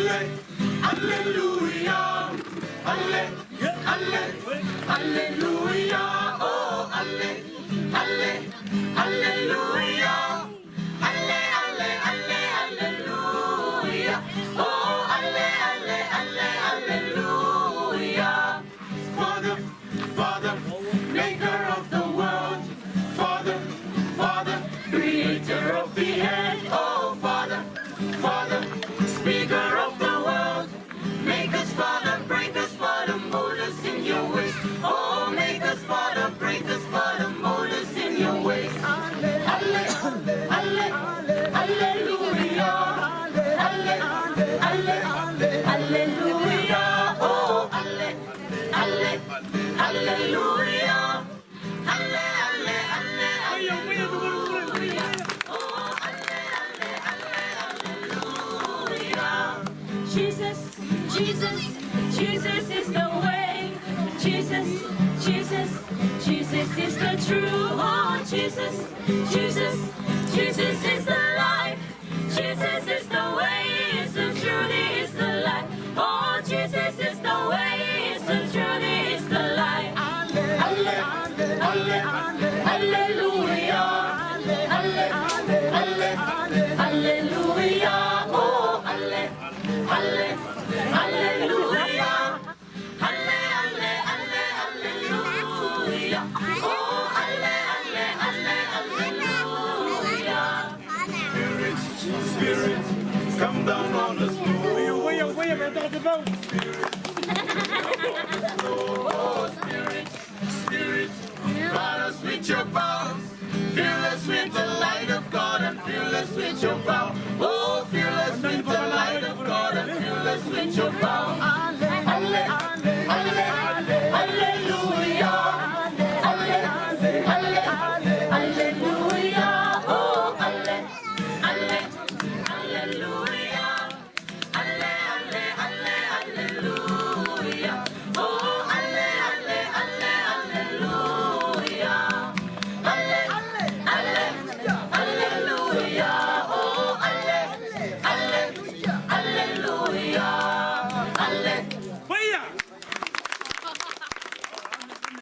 Hallelujah. Hallelujah. Oh, hallelujah. Hallelujah. Oh, hallelujah. Father, Father, maker of the world. Father, Father, creator of the earth. Oh, Father, Father, speaker of the world. Make us, Father, break us, Father, mold us in your ways. Oh, make us, Father, break us, Father, mold us in your ways. Hallelujah. Hallelujah. Oh, hallelujah. Hallelujah. Oh, hallelujah. Jesus, Jesus, Jesus is the way. Jesus, Jesus, Jesus is the truth. Oh, Jesus, Jesus, Jesus is the life. Jesus is the way, is the truth, is the life. Oh, Jesus is the way, is the truth, is the life. Hallelujah. Hallelujah. Oh, hallelujah. Hallelujah. Oh, hallelujah. Spirit, come down on us, Lord. Oh, Spirit, Spirit, flood us with your power. Fill us with the light of God and fill us with your power. Oh, fill us with the light of God and fill us with your power.